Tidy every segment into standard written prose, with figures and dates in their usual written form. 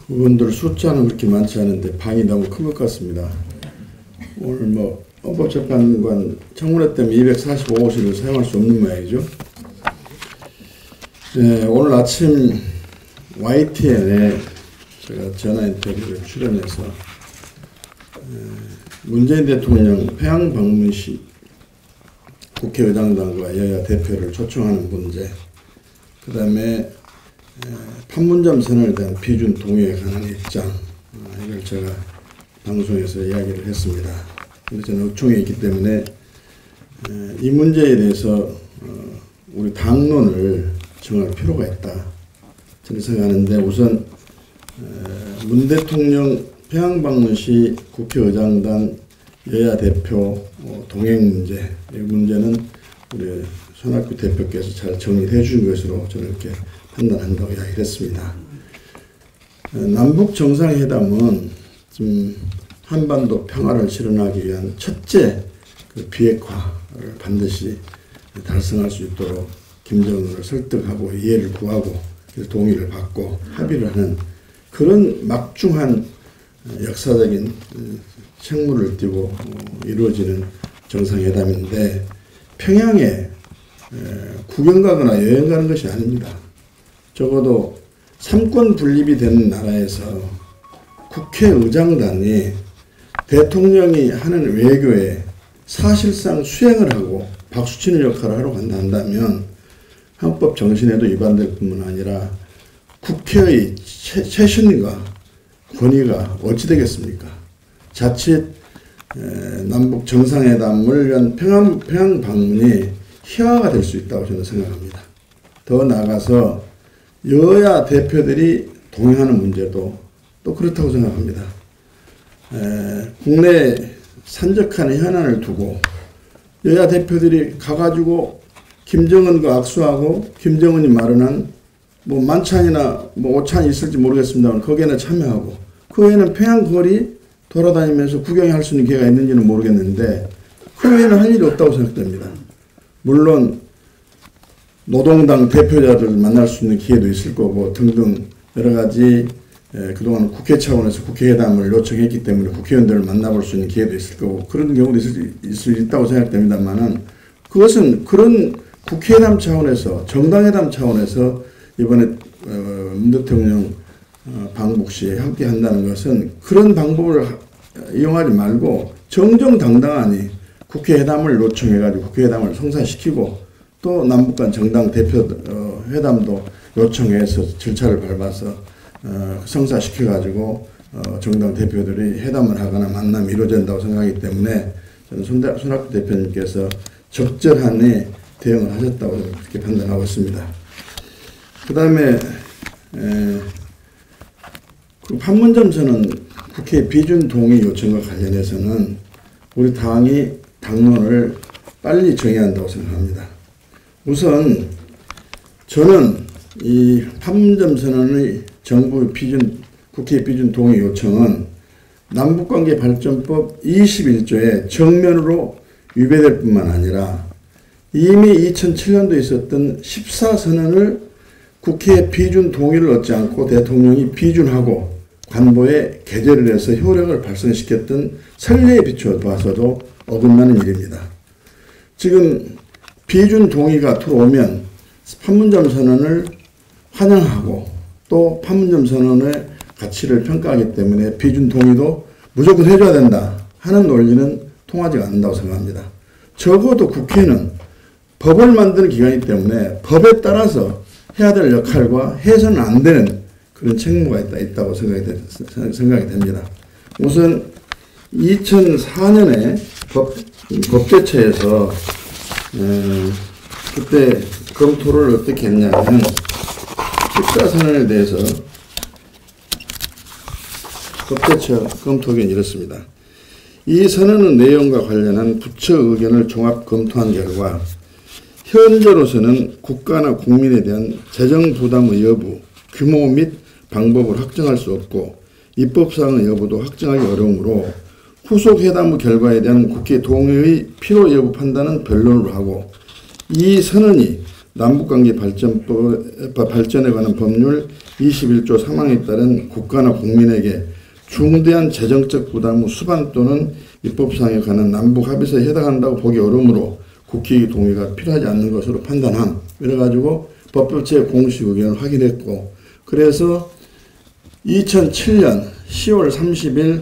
의원들 숫자는 그렇게 많지 않은데 방이 너무 큰 것 같습니다. 오늘 뭐 헌법재판관 청문회 때문에 245호실을 사용할 수 없는 모양이죠. 네, 오늘 아침 YTN에 제가 전화 인터뷰를 출연해서 문재인 대통령 평양 방문 시 국회의장단과 여야 대표를 초청하는 문제, 그 다음에 판문점 선언에 대한 비준 동의에 관한 입장, 이걸 제가 방송에서 이야기를 했습니다. 근데 저는 의총에 있기 때문에 이 문제에 대해서 우리 당론을 정할 필요가 있다 저는 생각하는데, 우선 문 대통령 평양 방문 시 국회의장단 여야 대표 동행 문제, 이 문제는 우리 손학규 대표께서 잘 정리해 준 것으로 저는 이렇게 판단한다고 이야기를 했습니다. 남북 정상회담은 좀 한반도 평화를 실현하기 위한 첫째 그 비핵화를 반드시 달성할 수 있도록 김정은을 설득하고 이해를 구하고 동의를 받고 합의를 하는 그런 막중한 역사적인 책무를 띠고 이루어지는 정상회담인데, 평양에 구경 가거나 여행 가는 것이 아닙니다. 적어도 삼권 분립이 되는 나라에서 국회의장단이 대통령이 하는 외교에 사실상 수행을 하고 박수치는 역할을 하러 간다 한다면 헌법 정신에도 위반될 뿐만 아니라 국회의 최신과 권위가 어찌 되겠습니까? 자칫 남북 정상회담을 위한 평양 방문이 희화가 될 수 있다고 저는 생각합니다. 더 나아가서 여야 대표들이 동의하는 문제도 또 그렇다고 생각합니다. 국내 산적한 현안을 두고 여야 대표들이 가가지고 김정은과 악수하고 김정은이 마련한 뭐 만찬이나 뭐 오찬이 있을지 모르겠습니다만 거기에는 참여하고, 그 외에는 평양 거리 돌아다니면서 구경할 수 있는 기회가 있는지는 모르겠는데 그 외에는 할 일이 없다고 생각됩니다. 물론 노동당 대표자들 만날 수 있는 기회도 있을 거고 등등 여러 가지 그동안 국회 차원에서 국회회담을 요청했기 때문에 국회의원들을 만나볼 수 있는 기회도 있을 거고 그런 경우도 있을 수 있다고 생각됩니다만은, 그것은 그런 국회회담 차원에서 정당회담 차원에서 이번에 문 대통령 방북 시에 함께 한다는 것은 그런 방법을 이용하지 말고 정정당당하니 국회회담을 요청해가지고 국회회담을 성사시키고 또 남북 간 정당 대표 회담도 요청해서 절차를 밟아서 성사시켜가지고 정당 대표들이 회담을 하거나 만남이 이루어진다고 생각하기 때문에 저는 손학규 대표님께서 적절한 대응을 하셨다고 그렇게 판단하고 있습니다. 그 다음에 그 판문점 선언 국회 비준 동의 요청과 관련해서는 우리 당이 당론을 빨리 정해야 한다고 생각합니다. 우선 저는 이 판문점 선언의 정부 국회 비준 동의 요청은 남북관계 발전법 21조에 정면으로 위배될 뿐만 아니라 이미 2007년도에 있었던 14선언을 국회 비준 동의를 얻지 않고 대통령이 비준하고 관보에 게재를 해서 효력을 발생시켰던 선례에 비추어 봐서도 어긋나는 일입니다. 지금 비준 동의가 들어오면 판문점 선언을 환영하고 또 판문점 선언의 가치를 평가하기 때문에 비준 동의도 무조건 해줘야 된다 하는 논리는 통하지 않는다고 생각합니다. 적어도 국회는 법을 만드는 기관이기 때문에 법에 따라서 해야 될 역할과 해서는 안 되는 그런 책무가 있다고 생각이 됩니다. 우선 2004년에 법제처에서 그때 검토를 어떻게 했냐면 14선언에 대해서 법제처 검토 의견이 이렇습니다. 이 선언의 내용과 관련한 부처 의견을 종합 검토한 결과 현재로서는 국가나 국민에 대한 재정 부담의 여부, 규모 및 방법을 확정할 수 없고 입법사항의 여부도 확정하기 어려우므로 후속 회담의 결과에 대한 국회 동의의 필요 여부 판단은 변론을 하고 이 선언이 남북관계 발전에 관한 법률 21조 3항에 따른 국가나 국민에게 중대한 재정적 부담 후 수반 또는 입법사항에 관한 남북 합의서에 해당한다고 보기 어려우므로 국회의 동의가 필요하지 않는 것으로 판단함. 이래가지고 법조체 공식 의견을 확인했고, 그래서 2007년 10월 30일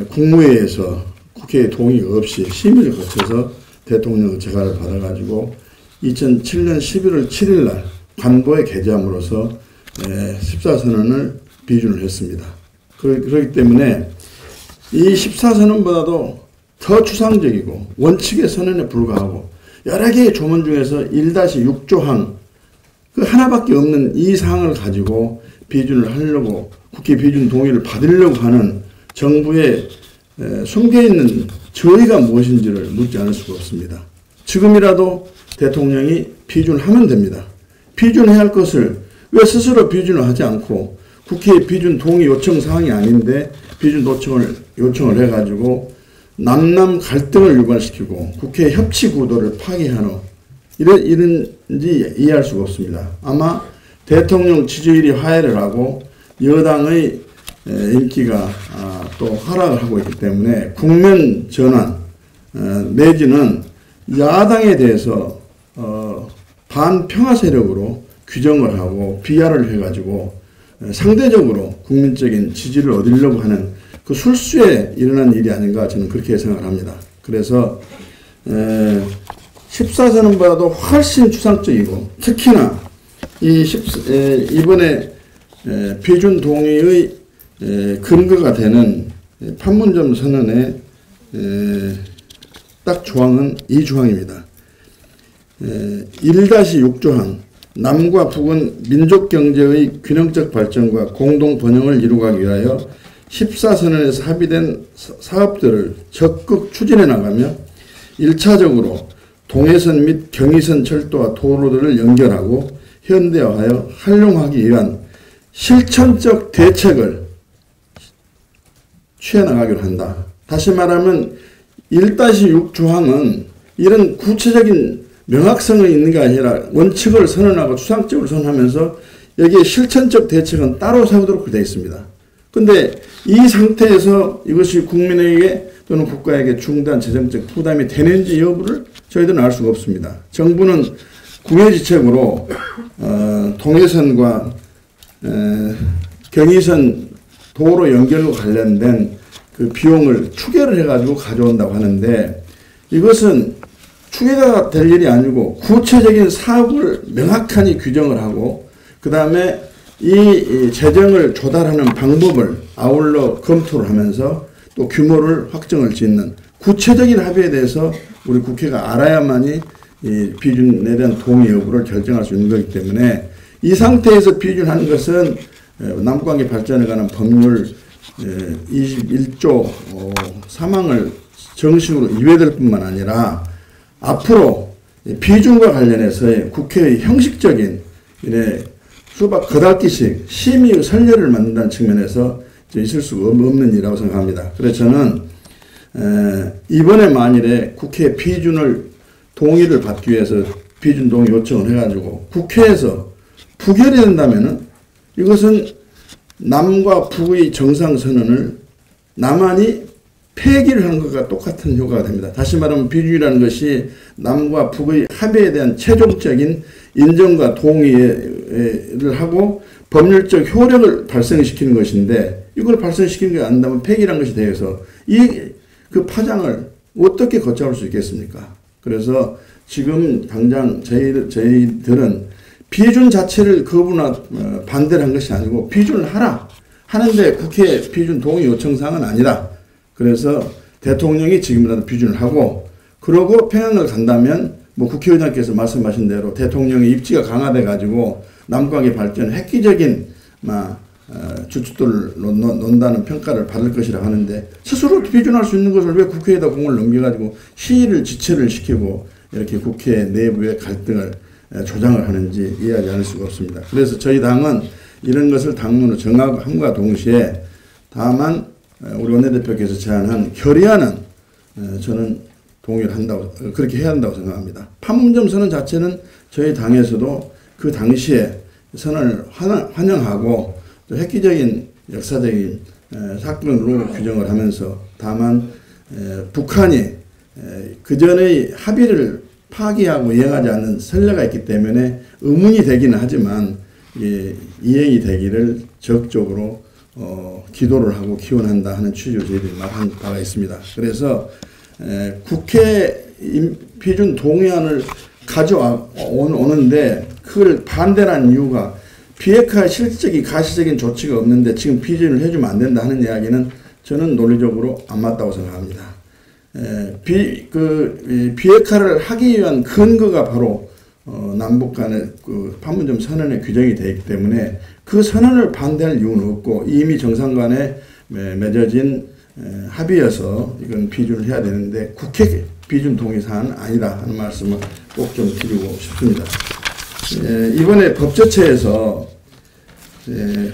국무회의에서 국회의 동의 없이 심의를 거쳐서 대통령 재가를 받아가지고 2007년 11월 7일 날 관보에 게재함으로써 14선언을 비준을 했습니다. 그렇기 때문에 이 14선언보다도 더 추상적이고 원칙의 선언에 불과하고 여러 개의 조문 중에서 1-6조항 그 하나밖에 없는 이 사항을 가지고 비준을 하려고 국회 비준 동의를 받으려고 하는 정부의 숨겨있는 저의가 무엇인지를 묻지 않을 수가 없습니다. 지금이라도 대통령이 비준하면 됩니다. 비준해야 할 것을 왜 스스로 비준을 하지 않고 국회 비준 동의 요청 사항이 아닌데 비준 요청을 해가지고 남남 갈등을 유발시키고 국회 협치 구도를 파괴하는 이런지 이해할 수가 없습니다. 아마 대통령 지지율이 하회를 하고 여당의 인기가 또 하락을 하고 있기 때문에 국면 전환 내지는 야당에 대해서 반평화 세력으로 규정을 하고 비하를 해가지고 상대적으로 국민적인 지지를 얻으려고 하는 그 술수에 일어난 일이 아닌가 저는 그렇게 생각을 합니다. 그래서 14선언보다도 훨씬 추상적이고 특히나 이번에 비준 동의의 근거가 되는 판문점 선언의 딱 조항은 이 조항입니다. 1-6조항 남과 북은 민족경제의 균형적 발전과 공동 번영을 이루기 위하여 14선언에서 합의된 사업들을 적극 추진해 나가며 1차적으로 동해선 및 경의선 철도와 도로들을 연결하고 현대화하여 활용하기 위한 실천적 대책을 취해 나가기로 한다. 다시 말하면 1-6조항은 이런 구체적인 명확성이 있는 게 아니라 원칙을 선언하고 추상적으로 선언하면서 여기에 실천적 대책은 따로 세우도록 되어 있습니다. 그런데 이 상태에서 이것이 국민에게 또는 국가에게 중대한 재정적 부담이 되는지 여부를 저희들은 알 수가 없습니다. 정부는 국외지책으로 동해선과 경의선 도로 연결과 관련된 그 비용을 추계를 해가지고 가져온다고 하는데 이것은 추계가 될 일이 아니고 구체적인 사업을 명확하게 규정을 하고 그 다음에 이 재정을 조달하는 방법을 아울러 검토를 하면서 또 규모를 확정을 짓는 구체적인 합의에 대해서 우리 국회가 알아야만이 이 비준에 대한 동의 여부를 결정할 수 있는 거기 때문에 이 상태에서 비준하는 것은 남북관계 발전에 관한 법률 21조 3항을 정식으로 이외될 뿐만 아니라 앞으로 비준과 관련해서의 국회의 형식적인 수박 거달기식 심의 선례를 만든다는 측면에서 있을 수가 없는 일이라고 생각합니다. 그래서 저는 이번에 만일에 국회 비준을 동의를 받기 위해서 비준 동의 요청을 해가지고 국회에서 부결이 된다면은 이것은 남과 북의 정상선언을 남한이 폐기를 하는 것과 똑같은 효과가 됩니다. 다시 말하면 비준이라는 것이 남과 북의 합의에 대한 최종적인 인정과 동의를 하고 법률적 효력을 발생시키는 것인데 이걸 발생시키는 게 아니라면 폐기라는 것이 되어서 그 파장을 어떻게 걷잡을 수 있겠습니까? 그래서 지금 당장 저희들은 비준 자체를 거부나 반대를 한 것이 아니고 비준을 하는데 국회 비준 동의 요청사항은 아니다. 그래서 대통령이 지금이라도 비준을 하고 그러고 평양을 간다면 뭐 국회의장께서 말씀하신 대로 대통령의 입지가 강화돼 가지고 남북관계 발전에 획기적인 주춧돌을 놓는다는 평가를 받을 것이라 하는데 스스로 비준할 수 있는 것을 왜 국회에다 공을 넘겨가지고 시의를 지체를 시키고 이렇게 국회 내부의 갈등을 조장을 하는지 이해하지 않을 수가 없습니다. 그래서 저희 당은 이런 것을 당론으로 정함과 동시에 다만 우리 원내대표께서 제안한 결의안은 저는 동의를 한다고, 그렇게 해야 한다고 생각합니다. 판문점 선언 자체는 저희 당에서도 그 당시에 선언을 환영하고 또 획기적인 역사적인 사건으로 규정을 하면서, 다만 북한이 그전의 합의를 파기하고 이행하지 않는 선례가 있기 때문에 의문이 되기는 하지만 이행이 되기를 적극적으로 기도를 하고 기원한다 하는 취지로 저희들이 말한 바가 있습니다. 그래서 국회批准 동의안을 가져오는데 그걸 반대라는 이유가 비핵화의 실질적인 가시적인 조치가 없는데 지금批准을 해주면 안 된다 하는 이야기는 저는 논리적으로 안 맞다고 생각합니다. 비핵화를 하기 위한 근거가 바로 남북 간의 그 판문점 선언에 규정이 되어 있기 때문에 그 선언을 반대할 이유는 없고 이미 정상 간에 맺어진 합의여서 이건批准을 해야 되는데 국회批准 동의 사안은 아니다 하는 말씀을 꼭 좀 드리고 싶습니다. 이번에 법제처에서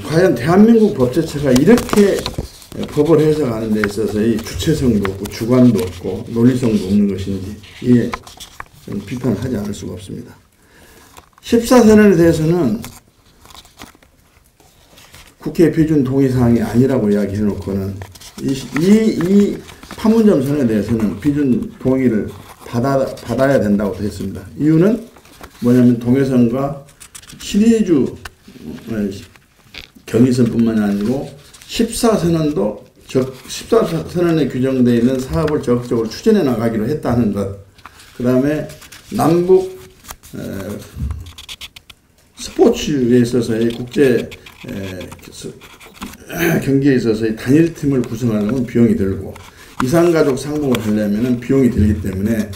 과연 대한민국 법제처가 이렇게 법을 해석하는 데 있어서의 주체성도 없고 주관도 없고 논리성도 없는 것인지 이에 저는 비판을 하지 않을 수가 없습니다. 14선언에 대해서는 국회批准 동의사항이 아니라고 이야기해놓고는 이 판문점 선언에 대해서는批准 동의를 받아야 된다고 했습니다. 이유는 뭐냐면 동해선과 신의주 경의선뿐만 아니고 14선언도 14선언에 규정되어 있는 사업을 적극적으로 추진해 나가기로 했다는 것, 그 다음에 남북 스포츠에 있어서의 국제 경기에 있어서의 단일팀을 구성하려면 비용이 들고 이산가족 상봉을 하려면 비용이 들기 때문에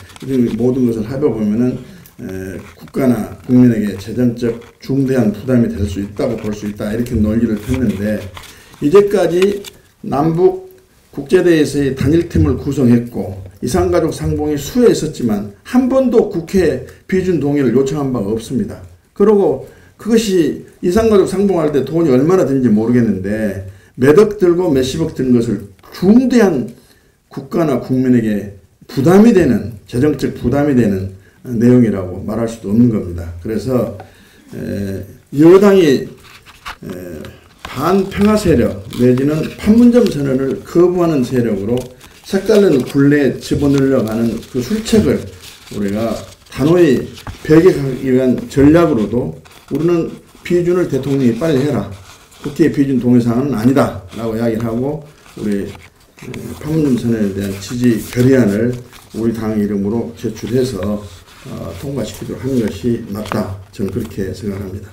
모든 것을 합해보면은 국가나 국민에게 재정적 중대한 부담이 될 수 있다고 볼 수 있다, 이렇게 논리를 폈는데, 이제까지 남북 국제대회에서의 단일팀을 구성했고 이산가족 상봉이 수해 있었지만 한 번도 국회批准 동의를 요청한 바가 없습니다. 그리고 그것이 이산가족 상봉할 때 돈이 얼마나 드는지 모르겠는데 몇억 들고 몇십억 든 것을 중대한 국가나 국민에게 부담이 되는, 재정적 부담이 되는 내용이라고 말할 수도 없는 겁니다. 그래서 여당이 반평화 세력 내지는 판문점 선언을 거부하는 세력으로 색다른 굴레에 집어넣으려가는 그 술책을 우리가 단호히 배격하기 위한 전략으로도 우리는批准을 대통령이 빨리 해라, 국회批准 동의사항은 아니다 라고 이야기를 하고 우리 판문점 선언에 대한 지지 결의안을 우리 당 이름으로 제출해서 통과시키도록 하는 것이 맞다, 저는 그렇게 생각합니다.